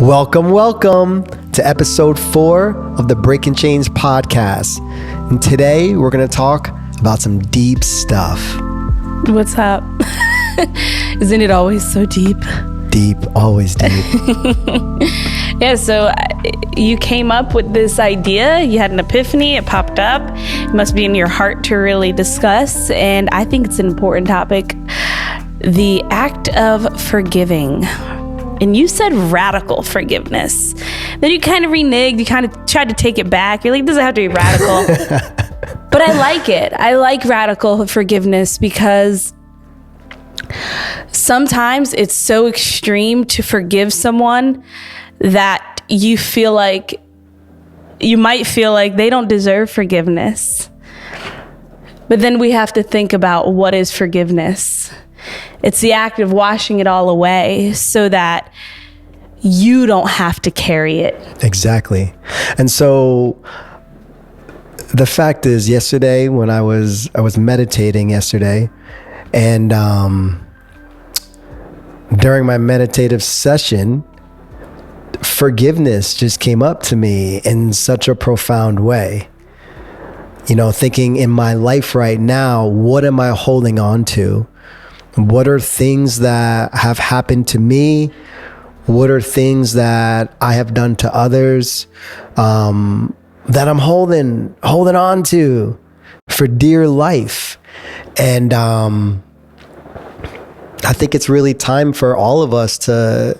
Welcome to episode 4 of the Breaking Chains podcast. And today we're going to talk about some deep stuff. What's up? Isn't it always so deep? Deep, always deep. Yeah, so you came up with this idea, you had an epiphany, it popped up. It must be in your heart to really discuss, and I think it's an important topic. The act of forgiving. And you said radical forgiveness. Then you kind of reneged, you kind of tried to take it back. You're like, it doesn't have to be radical. But I like it. I like radical forgiveness because sometimes it's so extreme to forgive someone that you might feel like they don't deserve forgiveness. But then we have to think about what is forgiveness. It's the act of washing it all away so that you don't have to carry it. Exactly. And so the fact is, yesterday when I was meditating yesterday, and during my meditative session, forgiveness just came up to me in such a profound way. You know, thinking in my life right now, what am I holding on to? What are things that have happened to me? What are things that I have done to others that I'm holding on to for dear life? And I think it's really time for all of us to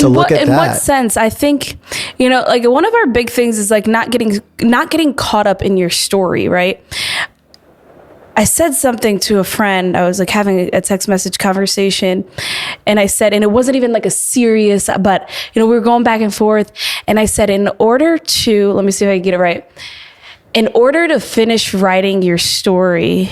look at that. In what sense? I think, like one of our big things is like not getting caught up in your story, right? I said something to a friend. I was like having a text message conversation, and I said, and it wasn't even like a serious, but we were going back and forth, and I said, let me see if I can get it right. In order to finish writing your story,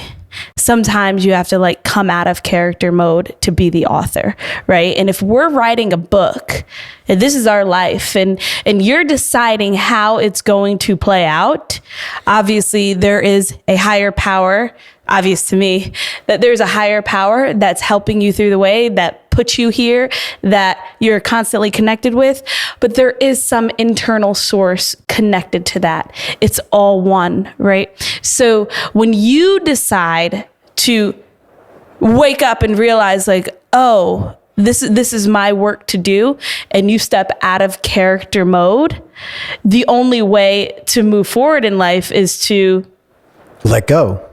sometimes you have to like come out of character mode to be the author, right? And if we're writing a book, and this is our life, and you're deciding how it's going to play out, obviously there is a higher power, obvious to me, that there's a higher power that's helping you through the way, that puts you here, that you're constantly connected with, but there is some internal source connected to that. It's all one, right? So when you decide to wake up and realize like, oh, this is my work to do, and you step out of character mode, the only way to move forward in life is to let go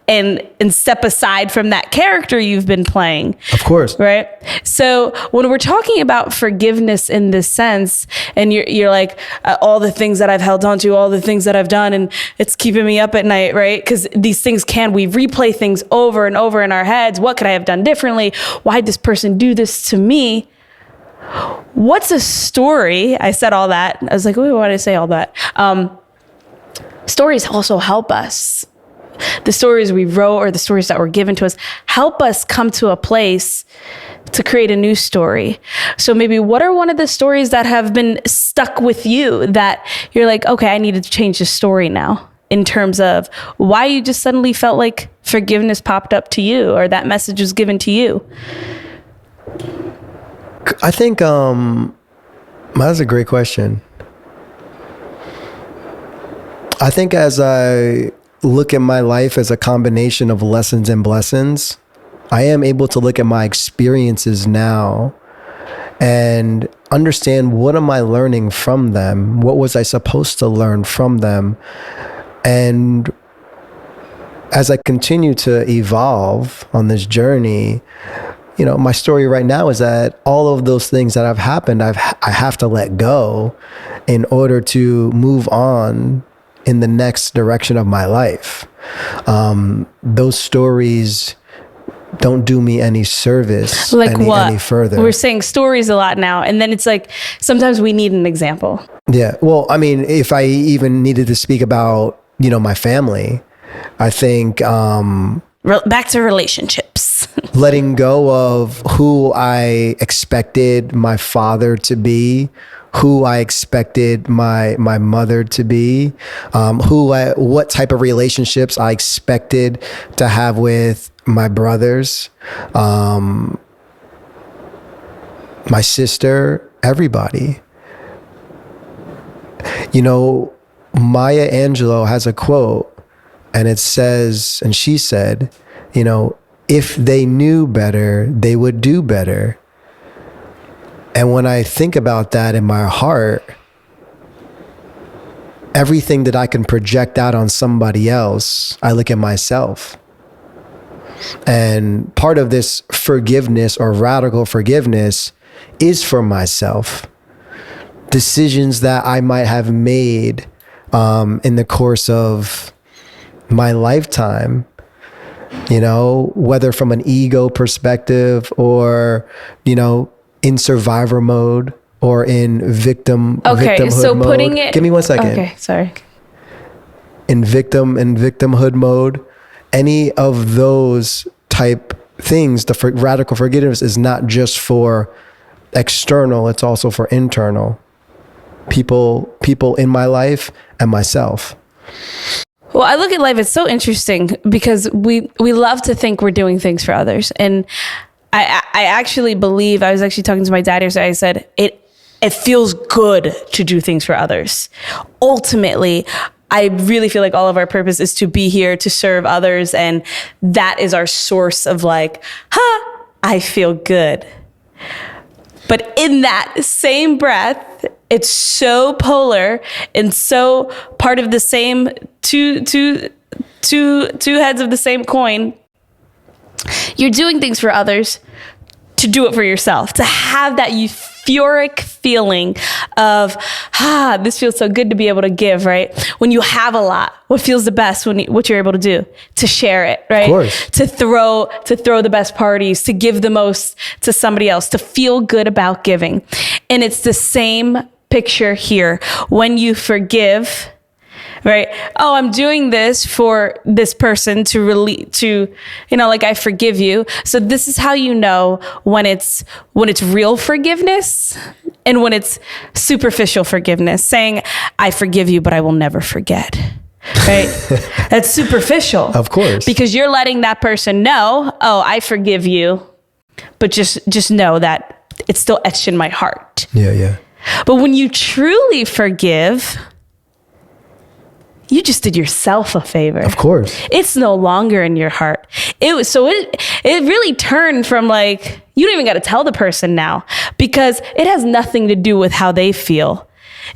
and step aside from that character you've been playing. Of course. Right? So when we're talking about forgiveness in this sense, and you're like, all the things that I've held on to, all the things that I've done, and it's keeping me up at night, right? Because these things we replay things over and over in our heads. What could I have done differently? Why'd this person do this to me? What's a story? I said all that. I was like, why did I say all that? Stories also help us. The stories we wrote or the stories that were given to us help us come to a place to create a new story. So maybe what are one of the stories that have been stuck with you that you're like, okay, I needed to change the story now, in terms of why you just suddenly felt like forgiveness popped up to you or that message was given to you? I think that's a great question. I think as I look at my life as a combination of lessons and blessings, I am able to look at my experiences now and understand, what am I learning from them? What was I supposed to learn from them? And as I continue to evolve on this journey, my story right now is that all of those things that have happened, I have to let go in order to move on in the next direction of my life. Those stories don't do me any service any further. We're saying stories a lot now, and then it's like sometimes we need an example. Yeah. Well, I mean, if I even needed to speak about, my family, I think back to relationships. Letting go of who I expected my father to be, who I expected my mother to be, what type of relationships I expected to have with my brothers, my sister, everybody. You know, Maya Angelou has a quote, and it says, and she said, you know, if they knew better, they would do better. And when I think about that in my heart, everything that I can project out on somebody else, I look at myself. And part of this forgiveness or radical forgiveness is for myself. Decisions that I might have made in the course of my lifetime, you know, whether from an ego perspective or, you know, in survivor mode or in victimhood so mode. putting it, Give me 1 second. Okay, sorry. In victimhood mode, any of those type things, the radical forgiveness is not just for external, it's also for internal. People in my life and myself. Well, I look at life, it's so interesting because we love to think we're doing things for others. And I actually believe, I was actually talking to my dad yesterday, I said, it feels good to do things for others. Ultimately, I really feel like all of our purpose is to be here to serve others. And that is our source of like, I feel good. But in that same breath, it's so polar and so part of the same two heads of the same coin. You're doing things for others to do it for yourself, to have that euphoric feeling of, this feels so good to be able to give, right? When you have a lot, what feels the best what you're able to do? To share it, right? Of course. To throw the best parties, to give the most to somebody else, to feel good about giving. And it's the same picture here. When you forgive, right? Oh, I'm doing this for this person like, I forgive you. So this is how you know when it's real forgiveness and when it's superficial forgiveness, saying, I forgive you, but I will never forget. Right? That's superficial. Of course. Because you're letting that person know, oh, I forgive you, but just know that it's still etched in my heart. Yeah. But when you truly forgive, you just did yourself a favor. Of course. It's no longer in your heart. It really turned from like, you don't even got to tell the person now because it has nothing to do with how they feel.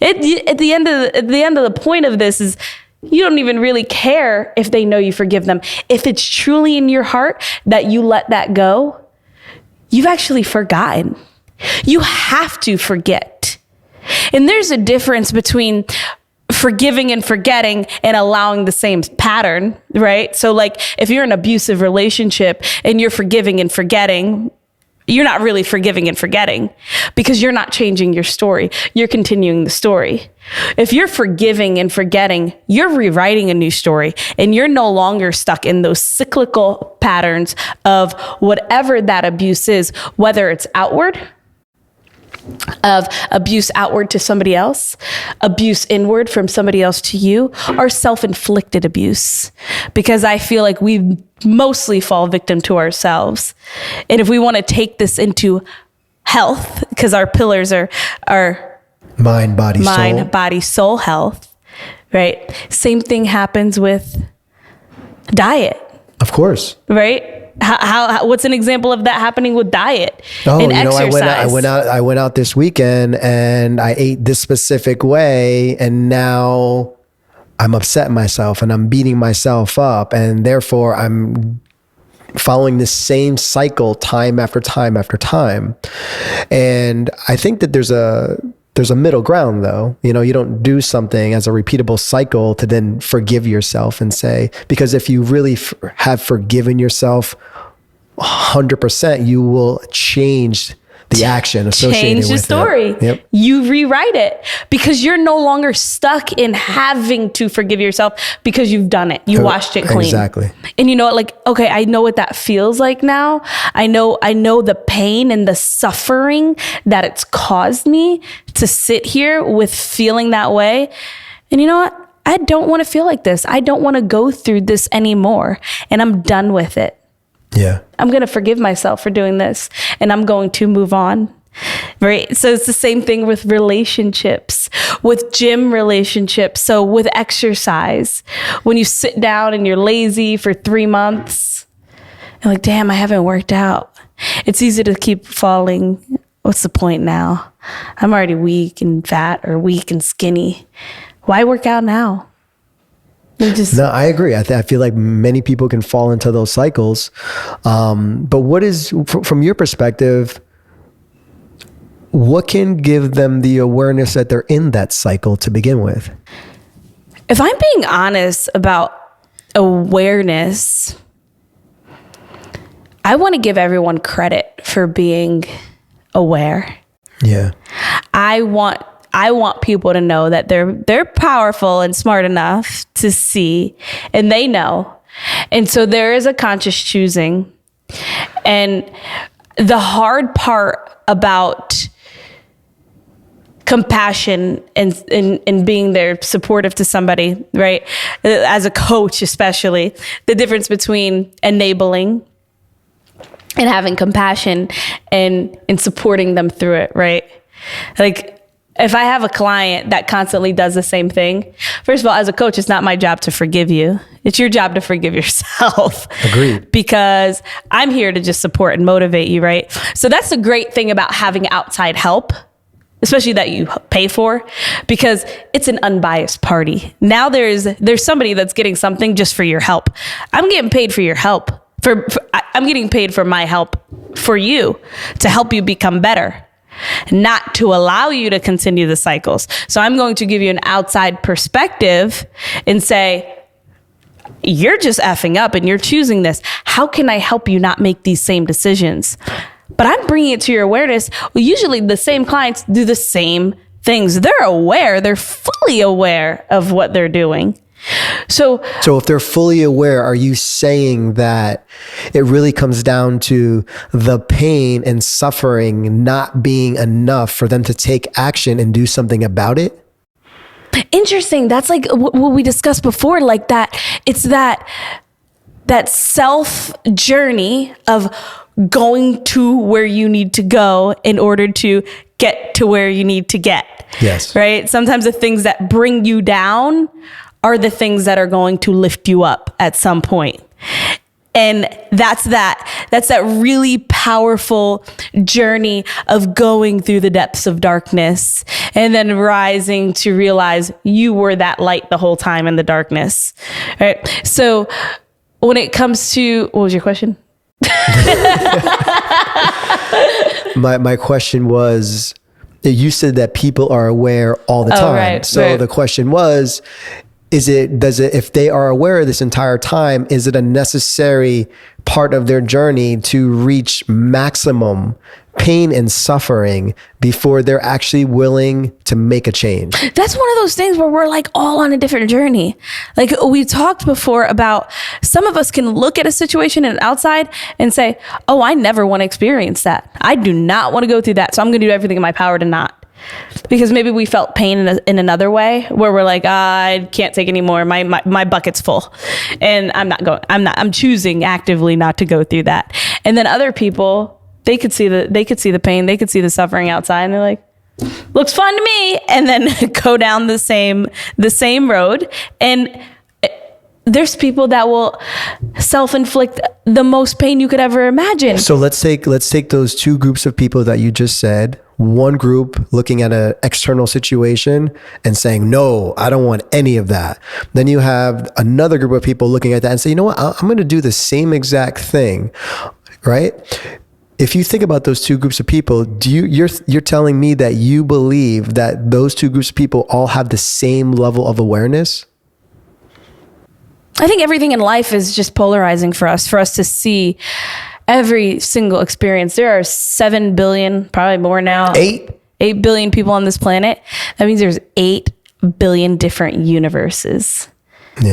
At the end of the point of this is you don't even really care if they know you forgive them. If it's truly in your heart that you let that go, you've actually forgotten. You have to forget. And there's a difference between forgiving and forgetting and allowing the same pattern, right? So like if you're in an abusive relationship and you're forgiving and forgetting, you're not really forgiving and forgetting because you're not changing your story. You're continuing the story. If you're forgiving and forgetting, you're rewriting a new story and you're no longer stuck in those cyclical patterns of whatever that abuse is, whether it's outward, of abuse outward to somebody else, abuse inward from somebody else to you, or self-inflicted abuse. Because I feel like we mostly fall victim to ourselves. And if we want to take this into health, because our pillars are mind, body, soul health, right? Same thing happens with diet. Of course. Right? How what's an example of that happening with diet and exercise? I went out this weekend and I ate this specific way and now I'm upset myself and I'm beating myself up and therefore I'm following the same cycle time after time after time. And I think that there's a middle ground though. You don't do something as a repeatable cycle to then forgive yourself and say, because if you really have forgiven yourself 100%, you will change the action associated with it. Change the story. Yep. You rewrite it because you're no longer stuck in having to forgive yourself because you've done it. You washed it clean. Exactly. And you know what? Like, okay, I know what that feels like now. I know the pain and the suffering that it's caused me to sit here with feeling that way. And you know what? I don't want to feel like this. I don't want to go through this anymore. And I'm done with it. Yeah. I'm going to forgive myself for doing this and I'm going to move on. right? So it's the same thing with relationships, with gym relationships. So with exercise, when you sit down and you're lazy for 3 months, you're like, damn, I haven't worked out. It's easy to keep falling. What's the point now? I'm already weak and fat or weak and skinny. Why work out now? No, I agree. I feel like many people can fall into those cycles. But what is, from your perspective, what can give them the awareness that they're in that cycle to begin with? If I'm being honest about awareness, I want to give everyone credit for being aware. Yeah. I want people to know that they're powerful and smart enough to see, and they know. And so there is a conscious choosing. And the hard part about compassion and being there supportive to somebody, right? As a coach, especially, the difference between enabling and having compassion and supporting them through it, right? Like, if I have a client that constantly does the same thing, first of all, as a coach, it's not my job to forgive you. It's your job to forgive yourself. Agreed. Because I'm here to just support and motivate you, right? So that's the great thing about having outside help, especially that you pay for, because it's an unbiased party. Now there's somebody that's getting something just for your help. I'm getting paid for your help. I'm getting paid for my help for you, to help you become better, not to allow you to continue the cycles. So I'm going to give you an outside perspective and say, you're just effing up and you're choosing this. How can I help you not make these same decisions? But I'm bringing it to your awareness. Well, usually the same clients do the same things. They're aware. They're fully aware of what they're doing. So if they're fully aware, are you saying that it really comes down to the pain and suffering not being enough for them to take action and do something about it? Interesting. That's like what we discussed before, like that. It's that self journey of going to where you need to go in order to get to where you need to get. Yes. Right? Sometimes the things that bring you down are the things that are going to lift you up at some point. And that's that really powerful journey of going through the depths of darkness and then rising to realize you were that light the whole time in the darkness. Right? So when it comes to, what was your question? My question was, you said that people are aware all the time. Right, so right. The question was, if they are aware this entire time, is it a necessary part of their journey to reach maximum pain and suffering before they're actually willing to make a change? That's one of those things where we're like all on a different journey. Like we talked before about, some of us can look at a situation and outside and say, oh, I never want to experience that. I do not want to go through that. So I'm going to do everything in my power to not. Because maybe we felt pain in another way where we're like, I can't take any more. My bucket's full and I'm choosing actively not to go through that. And then other people, they could see the pain, they could see the suffering outside and they're like, looks fun to me. And then go down the same road. And there's people that will self-inflict the most pain you could ever imagine. So let's take those two groups of people that you just said. One group looking at an external situation and saying, no, I don't want any of that. Then you have another group of people looking at that and say, you know what, I'm going to do the same exact thing, right? If you think about those two groups of people, you're telling me that you believe that those two groups of people all have the same level of awareness? I think everything in life is just polarizing for us to see every single experience. There are 7 billion, probably more now. 8 billion people on this planet. That means there's 8 billion different universes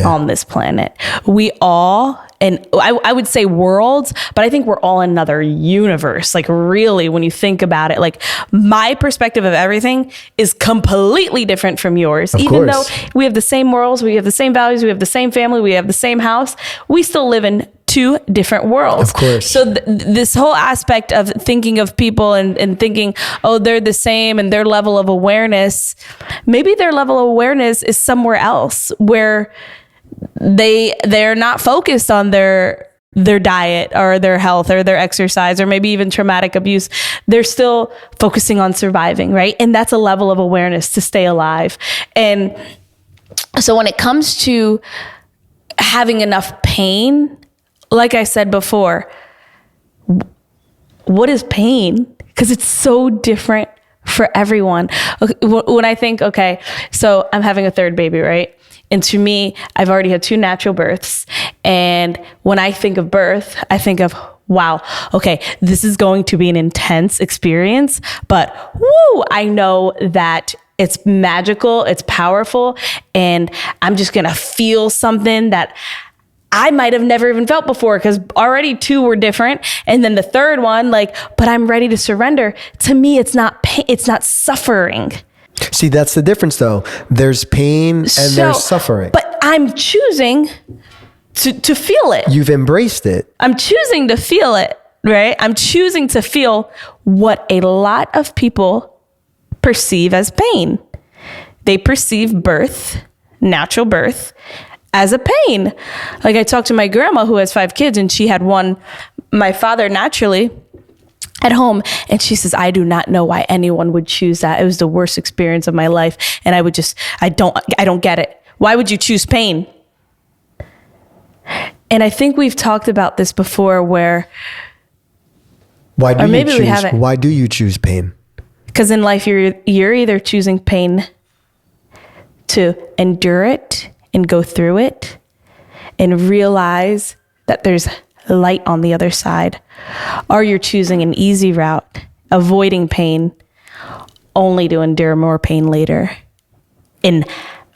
on this planet. We all and I would say worlds, but I think we're all in another universe. Like really, when you think about it, like my perspective of everything is completely different from yours. Even though we have the same morals, we have the same values, we have the same family, we have the same house, we still live in two different worlds. Of course. So this whole aspect of thinking of people and thinking, oh, they're the same and their level of awareness, maybe their level of awareness is somewhere else where they're not focused on their diet or their health or their exercise or maybe even traumatic abuse. They're still focusing on surviving, right? And that's a level of awareness to stay alive. And so when it comes to having enough pain, like I said before, what is pain? Because it's so different for everyone. When I think, okay, so I'm having a third baby, right? And to me, I've already had 2 natural births. And when I think of birth, I think of, wow, okay, this is going to be an intense experience, but woo, I know that it's magical, it's powerful, and I'm just gonna feel something that I might have never even felt before because already 2 were different. And then the third one, like, but I'm ready to surrender. To me, it's not pain, it's not suffering. See, that's the difference though. There's pain and there's suffering. But I'm choosing to feel it. You've embraced it. I'm choosing to feel it, right? I'm choosing to feel what a lot of people perceive as pain. They perceive birth, natural birth, as a pain. Like I talked to my grandma who has 5 kids and she had my father naturally at home. And she says, I do not know why anyone would choose that. It was the worst experience of my life. And I don't get it. Why would you choose pain? And I think we've talked about this before where, why do you choose pain? Because in life, you're either choosing pain to endure it and go through it and realize that there's light on the other side, or you're choosing an easy route, avoiding pain, only to endure more pain later. And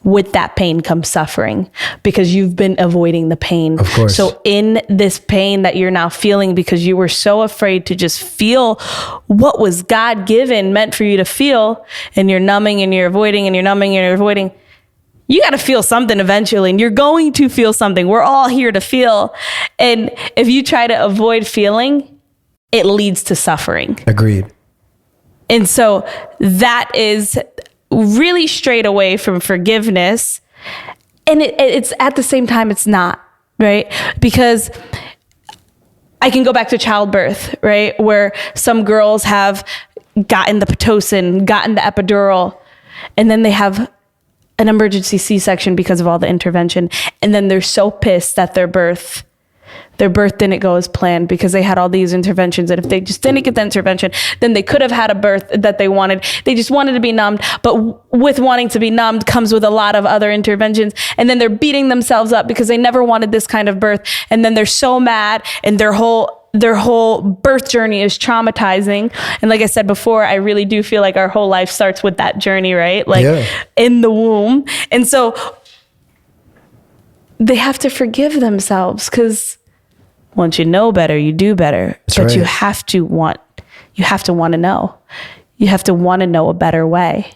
with that pain comes suffering because you've been avoiding the pain. Of course. So in this pain that you're now feeling because you were so afraid to just feel what was God given, meant for you to feel, and you're numbing and you're avoiding and you're numbing and you're avoiding, you got to feel something eventually, and you're going to feel something. We're all here to feel. And if you try to avoid feeling, it leads to suffering. Agreed. And so that is really straight away from forgiveness. And it's at the same time, it's not, right? Because I can go back to childbirth, right? Where some girls have gotten the Pitocin, gotten the epidural, and then they have an emergency C-section because of all the intervention. And then they're so pissed that their birth didn't go as planned because they had all these interventions. And if they just didn't get the intervention, then they could have had a birth that they wanted. They just wanted to be numbed. But with wanting to be numbed comes with a lot of other interventions. And then they're beating themselves up because they never wanted this kind of birth. And then they're so mad, and their whole birth journey is traumatizing. And like I said before, I really do feel like our whole life starts with that journey, right? Like in the womb. And so they have to forgive themselves because once you know better, you do better. That's but right. you have to want to know. You have to want to know a better way.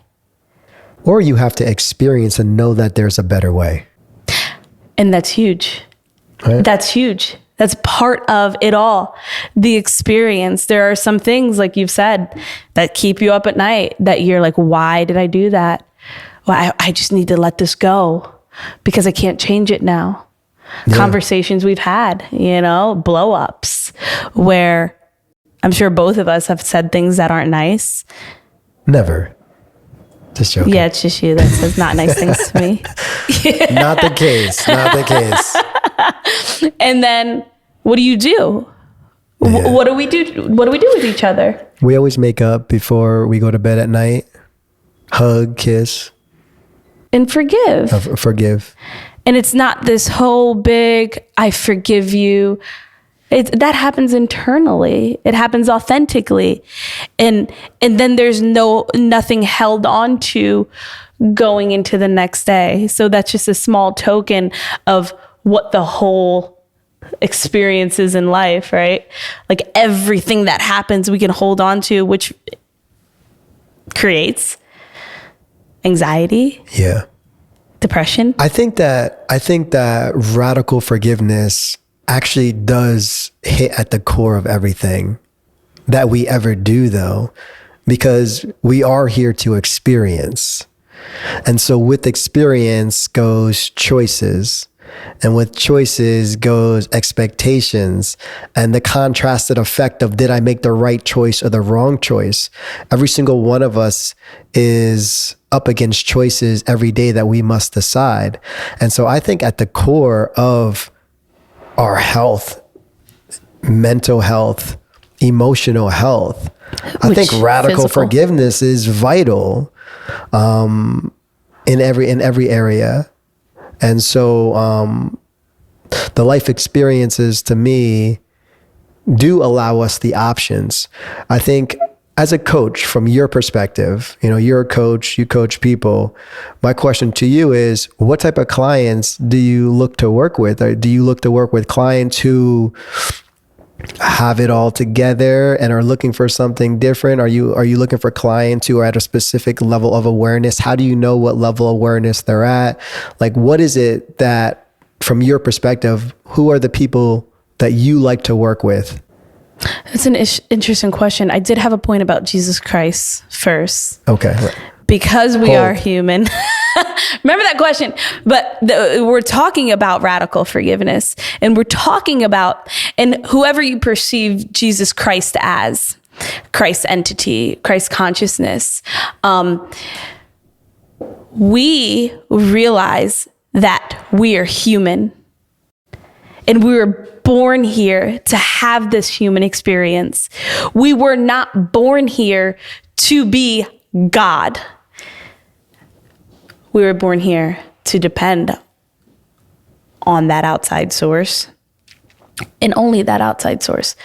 Or you have to experience and know that there's a better way. And that's huge. Right? That's huge. That's part of it all. The experience. There are some things, like you've said, that keep you up at night that you're like, why did I do that? Well, I just need to let this go because I can't change it now. Yeah. Conversations we've had, blow ups where I'm sure both of us have said things that aren't nice. Never. Just joking. Yeah, it's just you that says not nice things to me. Not the case. Not the case. And then what do you do? Yeah. What do we do? What do we do with each other? We always make up before we go to bed at night. Hug, kiss. And forgive. Forgive. And it's not this whole big, I forgive you. That happens internally. It happens authentically. And then there's nothing held on to going into the next day. So that's just a small token of what the whole experiences in life, right? Like everything that happens, we can hold on to, which creates anxiety, Yeah. depression. I think that radical forgiveness actually does hit at the core of everything that we ever do, though, because we are here to experience. And so with experience goes choices, and with choices goes expectations, and the contrasted effect of, did I make the right choice or the wrong choice? Every single one of us is up against choices every day that we must decide. And so I think at the core of our health, mental health, emotional health, I think radical forgiveness is vital in every area. And so the life experiences, to me, do allow us the options. I think as a coach, from your perspective, you're a coach, you coach people. My question to you is, what type of clients do you look to work with? Or do you look to work with clients who have it all together and are looking for something different? Are you looking for clients who are at a specific level of awareness? How do you know what level of awareness they're at? Like, what is it that, from your perspective, who are the people that you like to work with? It's an interesting question. I did have a point about Jesus Christ first. Okay. Because we are human. Remember that question. But we're talking about radical forgiveness, and we're talking about, and whoever you perceive Jesus Christ as, Christ's entity, Christ's consciousness, we realize that we are human, and we were born here to have this human experience. We were not born here to be God. We were born here to depend on that outside source, and only that outside source,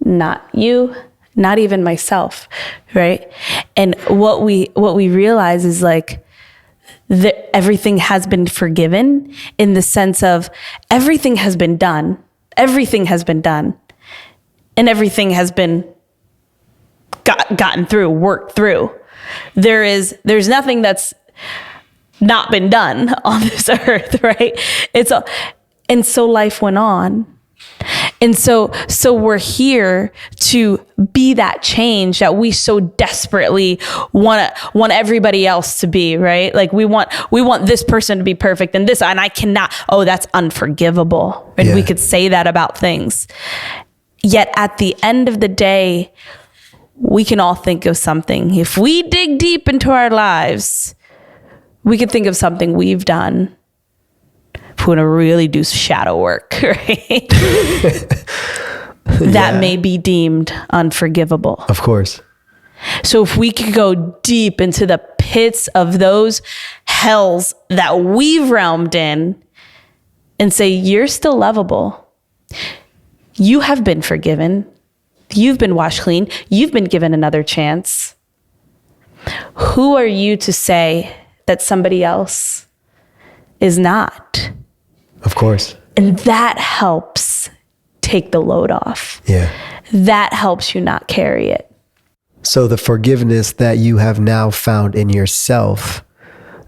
not you, not even myself, right? And what we realize is like that everything has been forgiven, in the sense of everything has been done. Everything has been done, and everything has been gotten through, worked through. There's nothing that's not been done on this earth, right? And so life went on. And so we're here to be that change that we so desperately want everybody else to be, right? Like we want this person to be perfect, and I cannot. Oh, that's unforgivable. And we could say that about things. Yet at the end of the day, we can all think of something. If we dig deep into our lives, we could think of something we've done. If we want to really do shadow work, right? That may be deemed unforgivable. Of course. So if we could go deep into the pits of those hells that we've realmed in and say, you're still lovable. You have been forgiven. You've been washed clean. You've been given another chance. Who are you to say that somebody else is not? Of course. And that helps take the load off. Yeah. That helps you not carry it. So the forgiveness that you have now found in yourself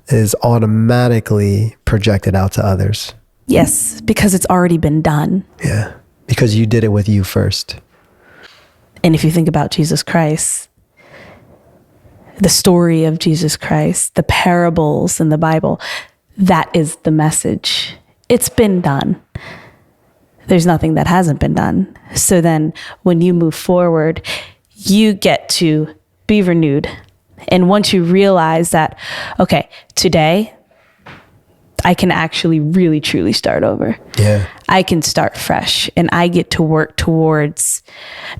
is automatically projected out to others. Yes, because it's already been done. Yeah. Because you did it with you first. And if you think about Jesus Christ, the story of Jesus Christ, the parables in the Bible, that is the message. It's been done. There's nothing that hasn't been done. So then when you move forward, you get to be renewed. And once you realize that, okay, today I can actually really truly start over. Yeah. I can start fresh, and I get to work towards,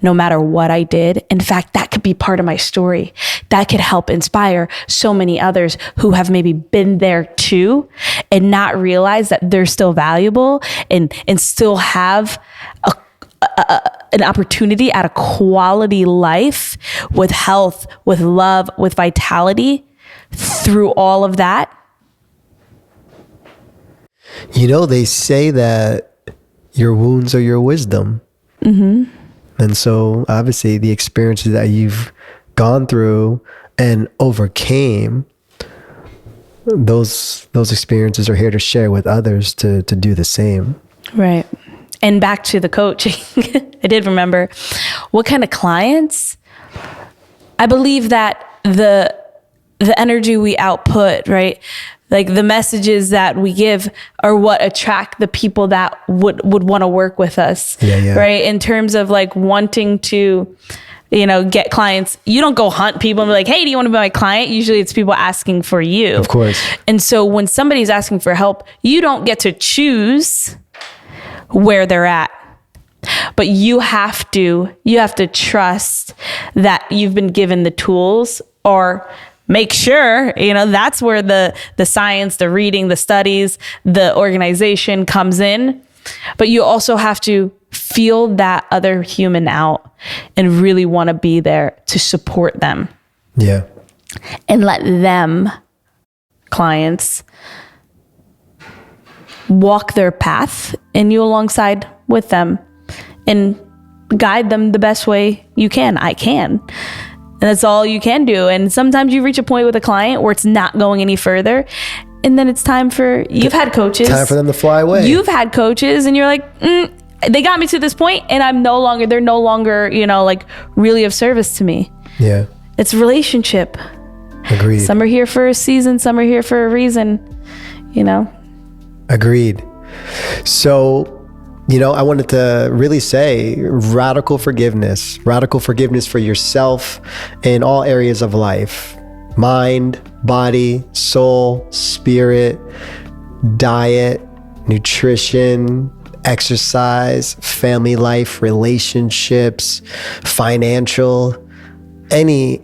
no matter what I did. In fact, that could be part of my story. That could help inspire so many others who have maybe been there too and not realize that they're still valuable and still have an opportunity at a quality life with health, with love, with vitality through all of that. You know, they say that your wounds are your wisdom. And so obviously the experiences that you've gone through and overcame, those experiences are here to share with others to do the same. Right. And back to the coaching, I did remember what kind of clients. I believe that the energy we output, right? Like the messages that we give are what attract the people that would want to work with us. Yeah. Right. In terms of like wanting to, get clients. You don't go hunt people and be like, hey, do you want to be my client? Usually it's people asking for you. Of course. And so when somebody's asking for help, you don't get to choose where they're at. But you have to trust that you've been given the tools, or make sure, that's where the science, the reading, the studies, the organization comes in. But you also have to feel that other human out and really want to be there to support them. Yeah. And let them, clients, walk their path and you alongside with them and guide them the best way you can. I can. And that's all you can do. And sometimes you reach a point with a client where it's not going any further. And then it's time for, you've had coaches. Time for them to fly away. You've had coaches and you're like, they got me to this point and they're no longer, like really of service to me. Yeah. It's relationship. Agreed. Some are here for a season. Some are here for a reason, Agreed. So, I wanted to really say radical forgiveness for yourself in all areas of life: mind, body, soul, spirit, diet, nutrition, exercise, family life, relationships, financial, anytime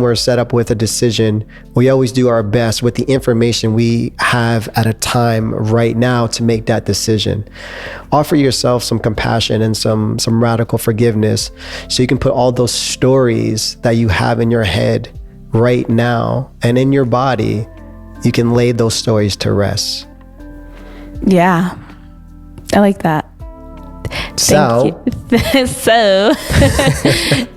we're set up with a decision, we always do our best with the information we have at a time right now to make that decision. Offer yourself some compassion and some radical forgiveness so you can put all those stories that you have in your head right now and in your body, you can lay those stories to rest. Yeah, I like that. So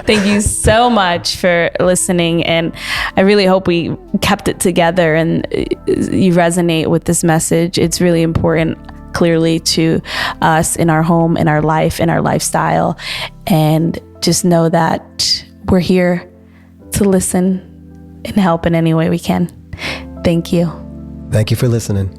thank you so much for listening, and I really hope we kept it together and you resonate with this message. It's really important, clearly, to us in our home, in our life, in our lifestyle, and just know that we're here to listen and help in any way we can. Thank you. Thank you for listening.